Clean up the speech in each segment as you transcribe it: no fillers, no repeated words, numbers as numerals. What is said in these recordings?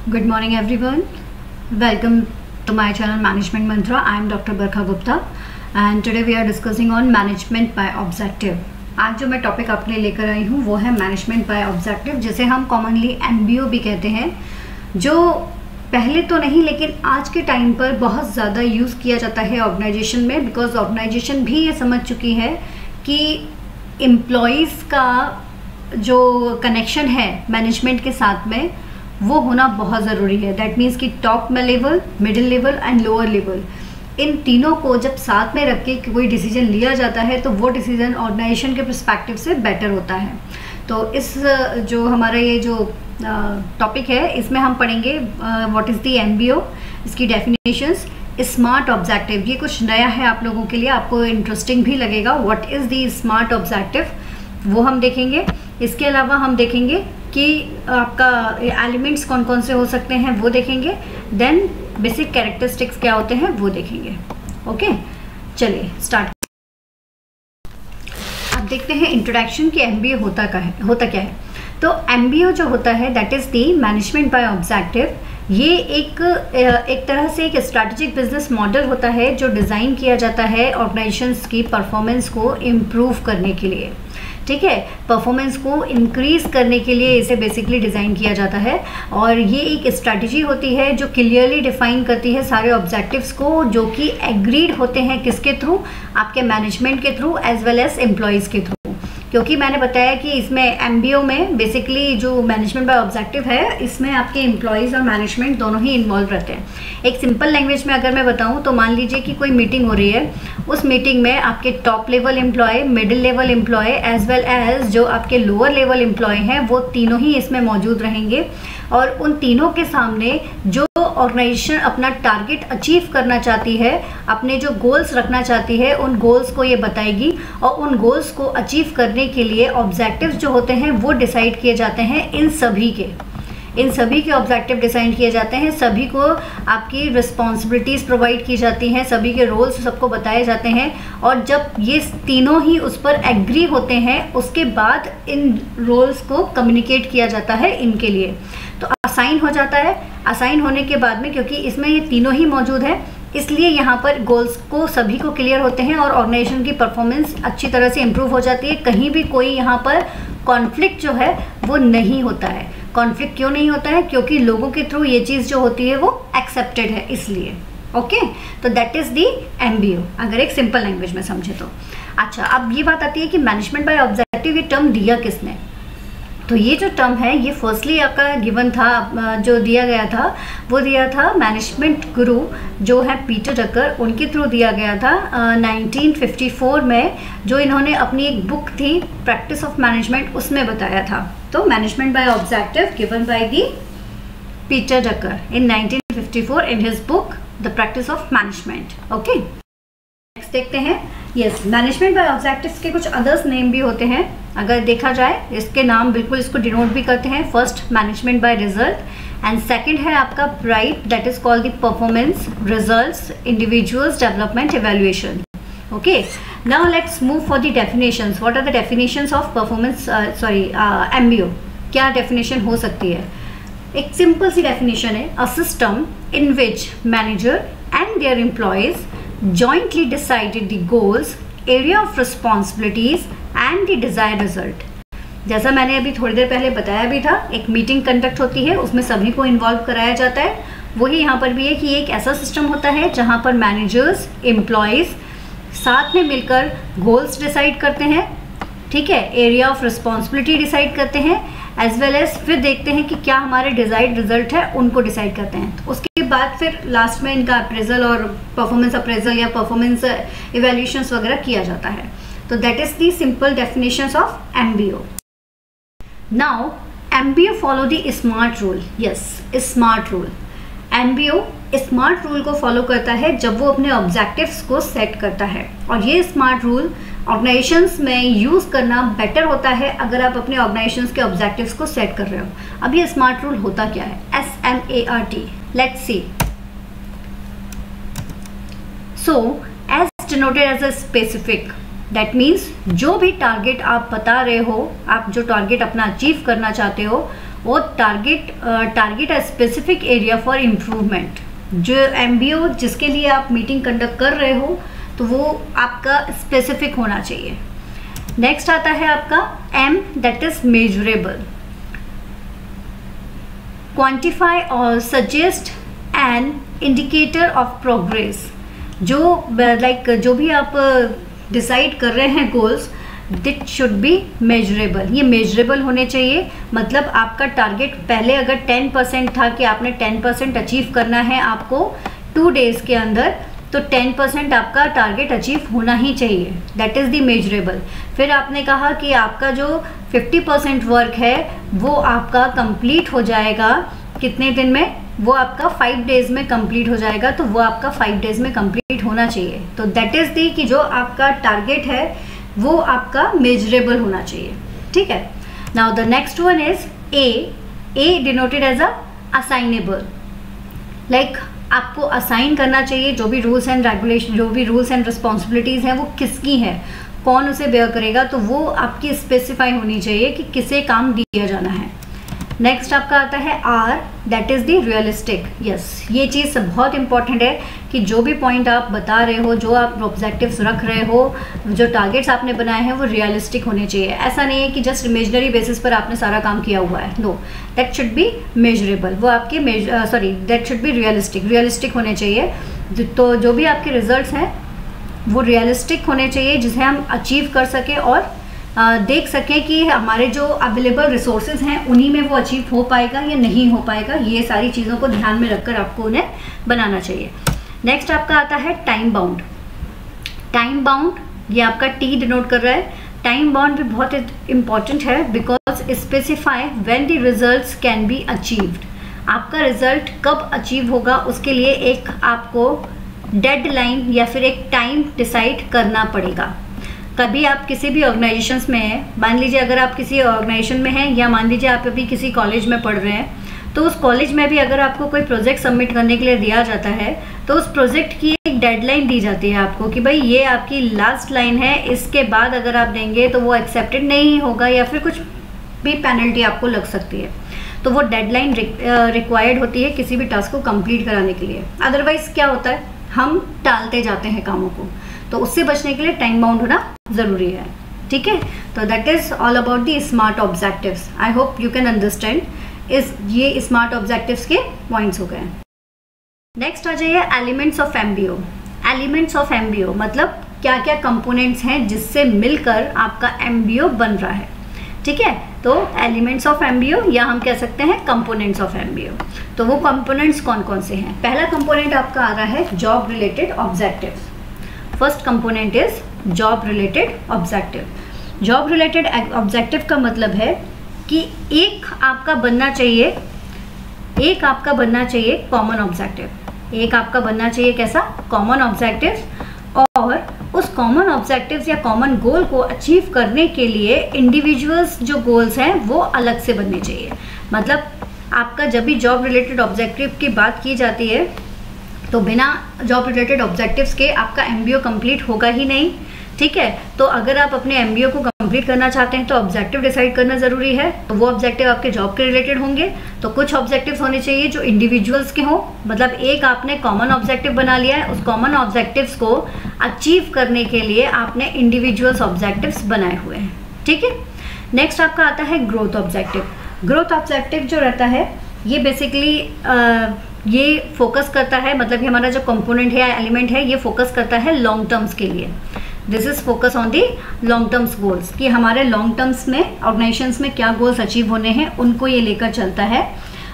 Good morning everyone. Welcome to my channel Management Mantra. I am Dr. Barkha Gupta and today we are discussing on management by objective. आज जो मैं topic अपने लेकर आई हूँ वो है मैनेजमेंट बाय ऑब्जेक्टिव, जिसे हम कॉमनली MBO भी कहते हैं, जो पहले तो नहीं लेकिन आज के टाइम पर बहुत ज़्यादा यूज़ किया जाता है ऑर्गेनाइजेशन में, बिकॉज ऑर्गेनाइजेशन भी ये समझ चुकी है कि एम्प्लॉयज़ का जो कनेक्शन है मैनेजमेंट के साथ में वो होना बहुत ज़रूरी है. दैट मीन्स कि टॉप में level, middle level and lower level, इन तीनों को जब साथ में रख के कोई डिसीजन लिया जाता है तो वो डिसीजन ऑर्गेनाइजेशन के पर्सपेक्टिव से बेटर होता है. तो इस जो हमारा ये जो टॉपिक है इसमें हम पढ़ेंगे व्हाट इज़ द MBO, इसकी डेफिनेशंस, स्मार्ट ऑब्जेक्टिव. ये कुछ नया है आप लोगों के लिए, आपको इंटरेस्टिंग भी लगेगा. What is the smart objective वो हम देखेंगे. इसके अलावा हम देखेंगे कि आपका एलिमेंट्स कौन कौन से हो सकते हैं वो देखेंगे. देन बेसिक कैरेक्टरिस्टिक्स क्या होते हैं वो देखेंगे. ओके, चलिए स्टार्ट. अब देखते हैं इंट्रोडक्शन कि MBO होता क्या है. तो MBO जो होता है that is the management by objective. ये एक तरह से एक स्ट्रैटेजिक बिजनेस मॉडल होता है जो डिज़ाइन किया जाता है ऑर्गेनाइजेशंस की परफॉर्मेंस को इम्प्रूव करने के लिए. ठीक है, परफॉर्मेंस को इंक्रीज़ करने के लिए इसे बेसिकली डिज़ाइन किया जाता है. और ये एक स्ट्रैटेजी होती है जो क्लियरली डिफाइन करती है सारे ऑब्जेक्टिव्स को, जो कि एग्रीड होते हैं किसके थ्रू, आपके मैनेजमेंट के through as well as employees के थ्रू. क्योंकि मैंने बताया कि इसमें MBO में बेसिकली जो मैनेजमेंट बाय ऑब्जेक्टिव है इसमें आपके एम्प्लॉयज़ और मैनेजमेंट दोनों ही इन्वॉल्व रहते हैं. एक सिंपल लैंग्वेज में अगर मैं बताऊं तो मान लीजिए कि कोई मीटिंग हो रही है, उस मीटिंग में आपके top level employee, middle level employee as well as जो आपके लोअर लेवल एम्प्लॉय हैं वो तीनों ही इसमें मौजूद रहेंगे. और उन तीनों के सामने जो ऑर्गेनाइजेशन अपना टारगेट अचीव करना चाहती है, अपने जो गोल्स रखना चाहती है, उन गोल्स को ये बताएगी. और उन गोल्स को अचीव करने के लिए ऑब्जेक्टिव्स जो होते हैं वो डिसाइड किए जाते हैं. इन सभी के ऑब्जेक्टिव डिसाइड किए जाते हैं. सभी को आपकी रिस्पॉन्सिबिलिटीज़ प्रोवाइड की जाती हैं, सभी के रोल्स सबको बताए जाते हैं. और जब ये तीनों ही उस पर एग्री होते हैं उसके बाद इन रोल्स को कम्युनिकेट किया जाता है इनके लिए. तो असाइन हो जाता है. असाइन होने के बाद में, क्योंकि इसमें ये तीनों ही मौजूद है, इसलिए यहाँ पर गोल्स को सभी को क्लियर होते हैं और ऑर्गेनाइजेशन की परफॉर्मेंस अच्छी तरह से इम्प्रूव हो जाती है. कहीं भी कोई यहाँ पर कॉन्फ्लिक्ट जो है वो नहीं होता है. कॉन्फ्लिक्ट क्यों नहीं होता है? क्योंकि लोगों के थ्रू ये चीज़ जो होती है वो एक्सेप्टेड है, इसलिए. ओके, तो दैट इज़ दी MBO, अगर एक सिंपल लैंग्वेज में समझे तो. अच्छा, अब ये बात आती है कि मैनेजमेंट बाय ऑब्जेक्टिव ये टर्म दिया किसने. तो ये जो टर्म है ये फर्स्टली आपका गिवन था, जो दिया गया था वो दिया था मैनेजमेंट गुरु जो है पीटर ड्रकर, उनके थ्रू दिया गया था 1954 में, जो इन्होंने अपनी एक बुक थी प्रैक्टिस ऑफ मैनेजमेंट उसमें बताया था. तो management by objective given by the Peter Drucker in 1954 in his book the practice of management. Okay, next देखते हैं. यस, मैनेजमेंट बाय ऑब्जेक्टिव्स के कुछ अदर्स नेम भी होते हैं. अगर देखा जाए इसके नाम बिल्कुल इसको डिनोट भी करते हैं. First management by result and second है आपका pride, that is called the performance, results, individuals development, evaluation. Okay, now let's move for the definitions. What are the definitions of performance MBO. क्या definition हो सकती है? एक simple सी definition है, a system in which manager and their employees jointly decided the goals, area of responsibilities and the desired result. जैसा मैंने अभी थोड़ी देर पहले बताया भी था, एक मीटिंग कंडक्ट होती है, उसमें सभी को इन्वॉल्व कराया जाता है. वही यहाँ पर भी है कि एक ऐसा सिस्टम होता है जहाँ पर मैनेजर्स, एम्प्लॉयज़ साथ में मिलकर गोल्स डिसाइड करते हैं. ठीक है, एरिया ऑफ रिस्पॉन्सिबिलिटी डिसाइड करते हैं, एज वेल एज फिर देखते हैं कि क्या हमारे डिजायर्ड रिजल्ट है उनको डिसाइड करते हैं. तो उसके बाद फिर लास्ट में इनका अप्रेजल और परफॉर्मेंस अप्रेजल या परफॉर्मेंस इवैल्यूएशंस वगैरह किया जाता है. तो that is the simple definitions of MBO. Now MBO follow the smart rule. Yes, smart rule. MBO smart rule को फॉलो करता है जब वो अपने ऑब्जेक्टिव्स को सेट करता है. और ये स्मार्ट रूल ऑर्गेनाइजेशंस में यूज़ करना बेटर होता है अगर आप अपने ऑर्गेनाइजेशंस के ऑब्जेक्टिव्स को सेट कर रहे हो. अब ये स्मार्ट रूल होता क्या है? SMART. Let's see. So as denoted as a specific, that means जो भी टारगेट आप बता रहे हो, आप जो टारगेट अपना अचीव करना चाहते हो वो target a specific area for improvement. जो MBO जिसके लिए आप मीटिंग कंडक्ट कर रहे हो तो वो आपका स्पेसिफिक होना चाहिए। नेक्स्ट आता है आपका M, that is measurable. Quantify और suggest an indicator of progress. जो भी आप डिसाइड कर रहे हैं goals, that should be measurable. ये मेजरेबल होने चाहिए। मतलब आपका टारगेट पहले अगर 10% था कि आपने 10% अचीव करना है आपको 2 डेज के अंदर, तो 10% आपका टारगेट अचीव होना ही चाहिए। That is the measurable. फिर आपने कहा कि आपका जो 50% वर्क है वो आपका कंप्लीट हो जाएगा कितने दिन में, वो आपका 5 डेज में कंप्लीट हो जाएगा, तो वो आपका 5 डेज में कंप्लीट होना चाहिए। तो दैट इज़ दी कि जो आपका टारगेट है वो आपका मेजरेबल होना चाहिए। ठीक है। Now the next one is A denoted as a assignable. Like आपको असाइन करना चाहिए जो भी रूल्स एंड रेगुलेशन, जो भी रूल्स एंड रिस्पॉन्सिबिलिटीज़ हैं वो किसकी है, कौन उसे बेयर करेगा, तो वो आपकी स्पेसिफाई होनी चाहिए कि किसे काम दिया जाना है। नेक्स्ट आपका आता है R, that is the realistic. Yes, ये चीज़ बहुत इंपॉर्टेंट है कि जो भी पॉइंट आप बता रहे हो, जो आप ऑब्जेक्टिव्स रख रहे हो, जो टारगेट्स आपने बनाए हैं वो रियलिस्टिक होने चाहिए। ऐसा नहीं है कि जस्ट इमेजनरी बेसिस पर आपने सारा काम किया हुआ है। No, that should be measurable. वो आपके दैट शुड बी रियलिस्टिक होने चाहिए। तो जो भी आपके रिजल्ट्स हैं वो रियलिस्टिक होने चाहिए, जिसे हम अचीव कर सकें और देख सकें कि हमारे जो अवेलेबल रिसोर्सेज हैं उन्हीं में वो अचीव हो पाएगा या नहीं हो पाएगा। ये सारी चीज़ों को ध्यान में रखकर आपको उन्हें बनाना चाहिए। नेक्स्ट आपका आता है टाइम बाउंड। टाइम बाउंड ये आपका T डिनोट कर रहा है। टाइम बाउंड भी बहुत इंपॉर्टेंट है because specify when the results can be achieved. आपका रिजल्ट कब अचीव होगा उसके लिए एक आपको डेडलाइन या फिर एक टाइम डिसाइड करना पड़ेगा। कभी आप किसी भी ऑर्गेनाइजेशंस में हैं, मान लीजिए अगर आप किसी ऑर्गेनाइजेशन में हैं या मान लीजिए आप अभी किसी कॉलेज में पढ़ रहे हैं, तो उस कॉलेज में भी अगर आपको कोई प्रोजेक्ट सबमिट करने के लिए दिया जाता है तो उस प्रोजेक्ट की एक डेडलाइन दी जाती है आपको कि भाई ये आपकी लास्ट लाइन है, इसके बाद अगर आप देंगे तो वो एक्सेप्टेड नहीं होगा या फिर कुछ भी पेनल्टी आपको लग सकती है। तो वो डेडलाइन रिक्वायर्ड होती है किसी भी टास्क को कंप्लीट कराने के लिए। अदरवाइज क्या होता है, हम टालते जाते हैं कामों को, तो उससे बचने के लिए टाइम बाउंड होना ज़रूरी है। ठीक है, तो that is all about the smart objectives. I hope you can understand. ये स्मार्ट ऑब्जेक्टिव्स के पॉइंट्स हो गए। नेक्स्ट आ जाइए elements of MBO। Elements of MBO मतलब क्या क्या कंपोनेंट्स हैं जिससे मिलकर आपका MBO बन रहा है। ठीक है, तो एलिमेंट्स ऑफ MBO या हम कह सकते हैं कंपोनेंट्स ऑफ MBO। तो वो कंपोनेंट्स कौन कौन से हैं? पहला कंपोनेंट आपका आ रहा है job related objective. First component is job related objective. Job related objective का मतलब है कि एक आपका बनना चाहिए कॉमन ऑब्जेक्टिव। एक आपका बनना चाहिए कैसा? Common objective. और उस कॉमन ऑब्जेक्टिव्स या कॉमन गोल को अचीव करने के लिए इंडिविजुअल्स जो गोल्स हैं वो अलग से बनने चाहिए। मतलब आपका जब भी जॉब रिलेटेड ऑब्जेक्टिव की बात की जाती है तो बिना जॉब रिलेटेड ऑब्जेक्टिव्स के आपका MBO कंप्लीट होगा ही नहीं। ठीक है, तो अगर आप अपने MBO को कंप्लीट करना चाहते हैं तो ऑब्जेक्टिव डिसाइड करना ज़रूरी है। तो वो ऑब्जेक्टिव आपके जॉब के रिलेटेड होंगे। तो कुछ ऑब्जेक्टिव्स होने चाहिए जो इंडिविजुअल्स के हों। मतलब एक आपने कॉमन ऑब्जेक्टिव बना लिया है, उस कॉमन ऑब्जेक्टिव्स को अचीव करने के लिए आपने इंडिविजुअल्स ऑब्जेक्टिव्स बनाए हुए हैं। ठीक है, नेक्स्ट आपका आता है ग्रोथ ऑब्जेक्टिव। ग्रोथ ऑब्जेक्टिव जो रहता है ये बेसिकली ये फोकस करता है, मतलब ये हमारा जो कंपोनेंट है या एलिमेंट है ये फोकस करता है लॉन्ग टर्म्स के लिए। This is focus on the long terms goals, कि हमारे लॉन्ग टर्म्स में ऑर्गेनाइजेशंस में क्या गोल्स अचीव होने हैं उनको ये लेकर चलता है।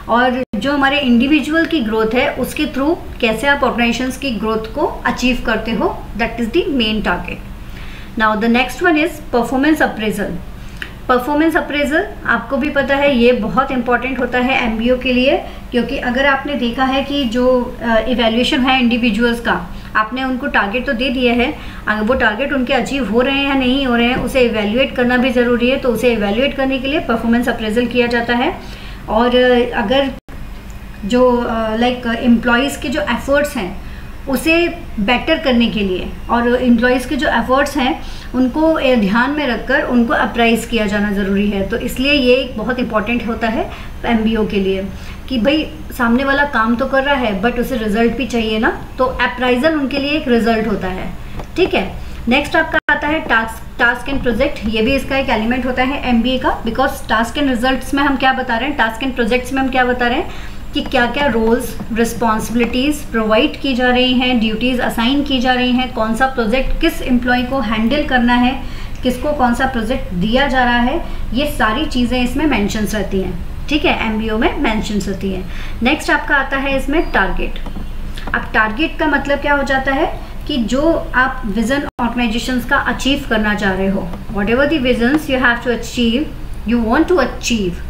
और जो हमारे इंडिविजुअल की ग्रोथ है उसके थ्रू कैसे आप ऑर्गेनाइजेशंस की ग्रोथ को अचीव करते हो, that is the main target. Now the next one is performance appraisal. Performance appraisal आपको भी पता है ये बहुत इंपॉर्टेंट होता है MBO के लिए, क्योंकि अगर आपने देखा है कि जो इवैल्यूएशन है इंडिविजुअल्स का, आपने उनको टारगेट तो दे दिया है, अगर वो टारगेट उनके अचीव हो रहे हैं या नहीं हो रहे हैं उसे इवैल्यूएट करना भी ज़रूरी है। तो उसे इवैल्यूएट करने के लिए परफॉर्मेंस अप्रेजल किया जाता है। और अगर जो लाइक एम्प्लॉयज़ के जो एफर्ट्स हैं उसे बेटर करने के लिए और एम्प्लॉयज़ के जो एफर्ट्स हैं उनको ध्यान में रखकर उनको अप्राइज़ किया जाना ज़रूरी है। तो इसलिए ये एक बहुत इंपॉर्टेंट होता है एमबीओ के लिए कि भाई सामने वाला काम तो कर रहा है बट उसे रिजल्ट भी चाहिए ना, तो अप्राइजल उनके लिए एक रिजल्ट होता है। ठीक है, नेक्स्ट आपका आता है टास्क एंड प्रोजेक्ट। ये भी इसका एक एलिमेंट होता है एमबीए का, बिकॉज टास्क एंड रिजल्ट्स में हम क्या बता रहे हैं, टास्क एंड प्रोजेक्ट्स में हम क्या बता रहे हैं कि क्या क्या रोल्स रिस्पॉन्सिबिलिटीज़ प्रोवाइड की जा रही हैं, ड्यूटीज़ असाइन की जा रही हैं, कौन सा प्रोजेक्ट किस एम्प्लॉय को हैंडल करना है, किसको कौन सा प्रोजेक्ट दिया जा रहा है, ये सारी चीज़ें इसमें मेंशन्स रहती हैं। ठीक है, एमबीओ में मेंशन्स होती हैं। नेक्स्ट आपका आता है इसमें टारगेट। अब टारगेट का मतलब क्या हो जाता है कि जो आप विजन ऑर्गेनाइजेशंस का अचीव करना चाह रहे हो, whatever the visions you have to achieve, you want to achieve,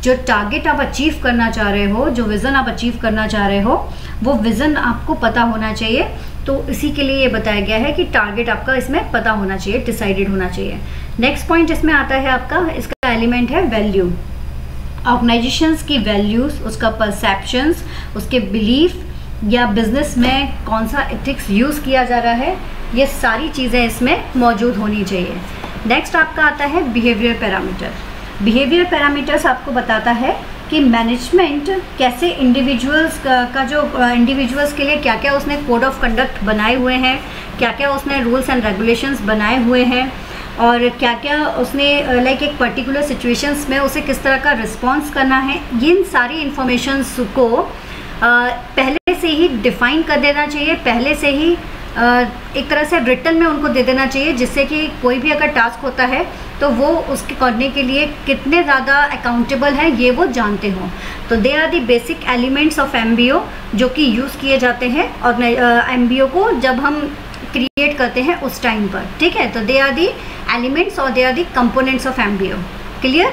जो टारगेट आप अचीव करना चाह रहे हो, जो विज़न आप अचीव करना चाह रहे हो, वो विज़न आपको पता होना चाहिए। तो इसी के लिए ये बताया गया है कि टारगेट आपका इसमें पता होना चाहिए, डिसाइडेड होना चाहिए। नेक्स्ट पॉइंट इसमें आता है आपका, इसका एलिमेंट है वैल्यू। ऑर्गेनाइजेशंस की वैल्यूज़, उसका परसेप्शंस, उसके बिलीफ या बिजनेस में कौन सा एथिक्स यूज़ किया जा रहा है, ये सारी चीज़ें इसमें मौजूद होनी चाहिए। नेक्स्ट आपका आता है बिहेवियर पैरामीटर। बिहेवियर पैरामीटर्स आपको बताता है कि मैनेजमेंट कैसे इंडिविजुअल्स का जो इंडिविजुअल्स के लिए क्या क्या उसने कोड ऑफ कंडक्ट बनाए हुए हैं, क्या क्या उसने रूल्स एंड रेगुलेशंस बनाए हुए हैं, और क्या क्या उसने लाइक एक पर्टिकुलर सिचुएशंस में उसे किस तरह का रिस्पॉन्स करना है। इन सारी इंफॉर्मेशंस को पहले से ही डिफ़ाइन कर देना चाहिए, पहले से ही एक तरह से रिटन में उनको दे देना चाहिए, जिससे कि कोई भी अगर टास्क होता है तो वो उसके करने के लिए कितने ज़्यादा अकाउंटेबल हैं ये वो जानते हों। तो they are the basic elements of MBO जो कि यूज़ किए जाते हैं और एमबीओ को जब हम क्रिएट करते हैं उस टाइम पर। ठीक है, तो दे आर दी एलिमेंट्स और they are the components of MBO. Clear?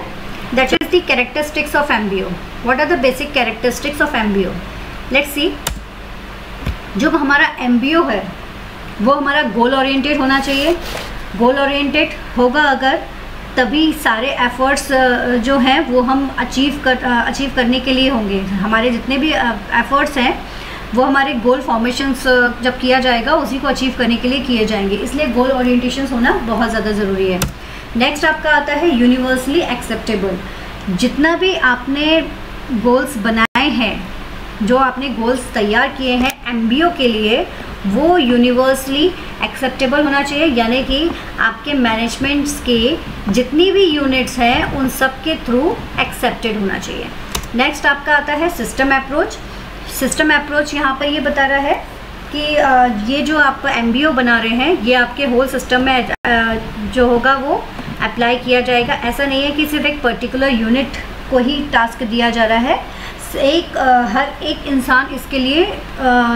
That is the characteristics of MBO. What are the basic characteristics of MBO? Let's see. जो हमारा एमबीओ है वो हमारा गोल ओरिएंटेड होना चाहिए। गोल ओरिएंटेड होगा अगर, तभी सारे एफर्ट्स जो हैं वो हम अचीव करने के लिए होंगे। हमारे जितने भी एफर्ट्स हैं वो हमारे गोल फॉर्मेशंस जब किया जाएगा उसी को अचीव करने के लिए किए जाएंगे, इसलिए गोल ओरिएंटेशन होना बहुत ज़्यादा ज़रूरी है। नेक्स्ट आपका आता है यूनिवर्सली एक्सेप्टेबल। जितना भी आपने गोल्स बनाए हैं, जो आपने गोल्स तैयार किए हैं एमबीओ के लिए, वो यूनिवर्सली एक्सेप्टेबल होना चाहिए, यानी कि आपके मैनेजमेंट्स के जितनी भी यूनिट्स हैं उन सब के थ्रू एक्सेप्टेड होना चाहिए। नेक्स्ट आपका आता है सिस्टम अप्रोच। सिस्टम अप्रोच यहाँ पर ये बता रहा है कि ये जो आप एमबीओ बना रहे हैं ये आपके होल सिस्टम में जो होगा वो अप्लाई किया जाएगा। ऐसा नहीं है कि सिर्फ एक पर्टिकुलर यूनिट को ही टास्क दिया जा रहा है, हर एक इंसान इसके लिए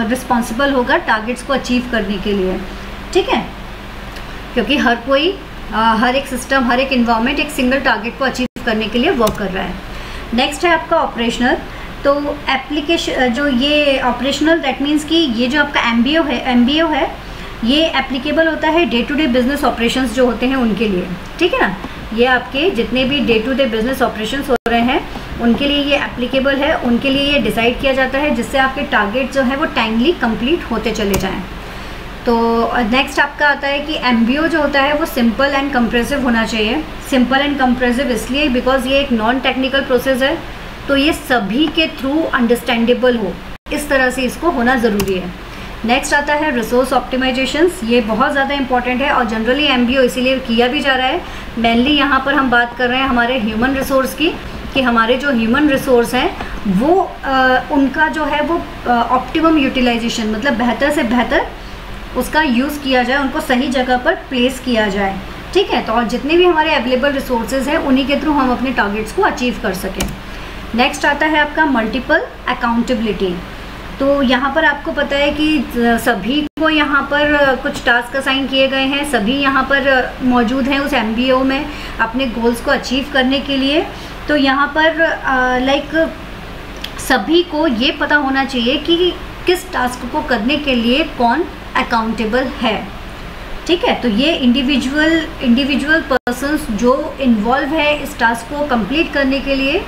रिस्पॉन्सिबल होगा टारगेट्स को अचीव करने के लिए। ठीक है, क्योंकि हर कोई हर एक सिस्टम, हर एक इन्वायरमेंट एक सिंगल टारगेट को अचीव करने के लिए वर्क कर रहा है। नेक्स्ट है आपका ऑपरेशनल। तो एप्लीकेशन जो ये ऑपरेशनल, दैट मीन्स कि ये जो आपका एमबीओ है ये एप्लीकेबल होता है day to day business operations जो होते हैं उनके लिए। ठीक है ना, ये आपके जितने भी day to day business operations हो रहे हैं उनके लिए ये एप्लीकेबल है, उनके लिए ये डिसाइड किया जाता है जिससे आपके टारगेट जो है वो टाइमली कंप्लीट होते चले जाएं। तो नेक्स्ट आपका आता है कि एमबीओ जो होता है वो सिंपल एंड कंप्रेसिव होना चाहिए। सिंपल एंड कंप्रेसिव इसलिए बिकॉज ये एक नॉन टेक्निकल प्रोसेस है, तो ये सभी के थ्रू अंडरस्टैंडेबल हो, इस तरह से इसको होना ज़रूरी है। नेक्स्ट आता है रिसोर्स ऑप्टिमाइजेशंस। ये बहुत ज़्यादा इंपॉर्टेंट है और जनरली एमबीओ इसीलिए किया भी जा रहा है। मेनली यहाँ पर हम बात कर रहे हैं हमारे ह्यूमन रिसोर्स की, कि हमारे जो ह्यूमन रिसोर्स हैं वो उनका जो है वो ऑप्टिमम यूटिलाइजेशन, मतलब बेहतर से बेहतर उसका यूज़ किया जाए, उनको सही जगह पर प्लेस किया जाए। ठीक है, तो और जितने भी हमारे अवेलेबल रिसोर्सेज हैं उन्हीं के थ्रू हम अपने टारगेट्स को अचीव कर सकें। नेक्स्ट आता है आपका मल्टीपल अकाउंटेबिलिटी। तो यहाँ पर आपको पता है कि सभी को यहाँ पर कुछ टास्क असाइन किए गए हैं, सभी यहाँ पर मौजूद हैं उस एमबीओ में अपने गोल्स को अचीव करने के लिए। तो यहाँ पर सभी को ये पता होना चाहिए कि किस टास्क को करने के लिए कौन अकाउंटेबल है। ठीक है, तो ये इंडिविजुअल पर्सन्स जो इन्वॉल्व है इस टास्क को कंप्लीट करने के लिए,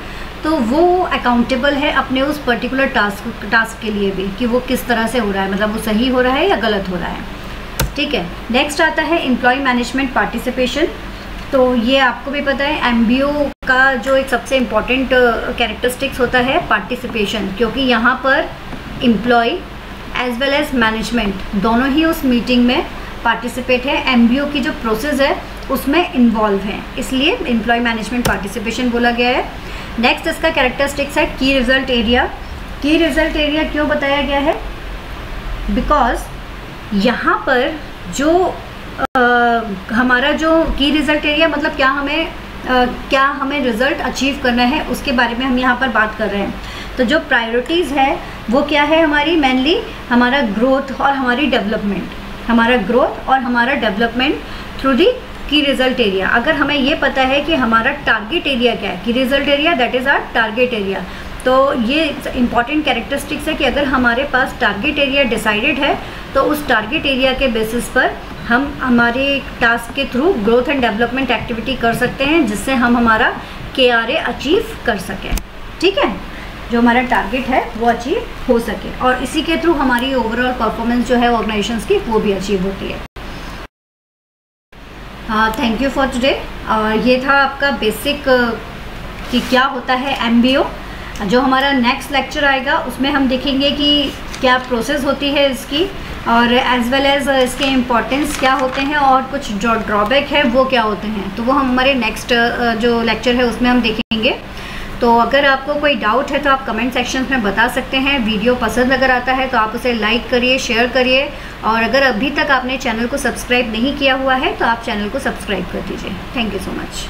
तो वो अकाउंटेबल है अपने उस पर्टिकुलर टास्क के लिए भी कि वो किस तरह से हो रहा है, मतलब वो सही हो रहा है या गलत हो रहा है। ठीक है, नेक्स्ट आता है एम्प्लॉय मैनेजमेंट पार्टिसिपेशन। तो ये आपको भी पता है एमबीओ का जो एक सबसे इम्पॉर्टेंट कैरेक्टरिस्टिक्स होता है पार्टिसिपेशन, क्योंकि यहाँ पर employ as well as management दोनों ही उस मीटिंग में पार्टिसिपेट है, एमबीओ की जो प्रोसेस है उसमें इन्वॉल्व है, इसलिए एम्प्लॉय मैनेजमेंट पार्टिसिपेशन बोला गया है। नेक्स्ट इसका कैरेक्टरिस्टिक्स है की रिजल्ट एरिया। की रिजल्ट एरिया क्यों बताया गया है? बिकॉज यहाँ पर जो हमारा जो की रिजल्ट एरिया मतलब क्या हमें रिजल्ट अचीव करना है उसके बारे में हम यहाँ पर बात कर रहे हैं। तो जो प्रायोरिटीज़ है वो क्या है हमारी, मेनली हमारा ग्रोथ और हमारी डेवलपमेंट, हमारा ग्रोथ और हमारा डेवलपमेंट थ्रू दी की रिजल्ट एरिया। अगर हमें ये पता है कि हमारा टारगेट एरिया क्या है, की result area that is our target area, तो ये इंपॉर्टेंट कैरेक्टरिस्टिक्स है कि अगर हमारे पास टारगेट एरिया डिसाइडेड है तो उस टारगेट एरिया के बेसिस पर हम हमारे टास्क के through growth and development activity कर सकते हैं, जिससे हम हमारा KRA अचीव कर सकें। ठीक है, जो हमारा टारगेट है वो अचीव हो सके और इसी के थ्रू हमारी ओवरऑल परफॉर्मेंस जो है ऑर्गेनाइजेशंस की वो भी अचीव होती है। Thank you for today. ये था आपका बेसिक कि क्या होता है एमबीओ। जो हमारा नेक्स्ट लेक्चर आएगा उसमें हम देखेंगे कि क्या प्रोसेस होती है इसकी और एज वेल एज इसके इम्पोर्टेंस क्या होते हैं और कुछ जो ड्रॉबैक है वो क्या होते हैं, तो वो हम हमारे नेक्स्ट जो लेक्चर है उसमें हम देखेंगे। तो अगर आपको कोई डाउट है तो आप कमेंट सेक्शन में बता सकते हैं। वीडियो पसंद अगर आता है तो आप उसे लाइक करिए, शेयर करिए और अगर अभी तक आपने चैनल को सब्सक्राइब नहीं किया हुआ है तो आप चैनल को सब्सक्राइब कर दीजिए। Thank you so much.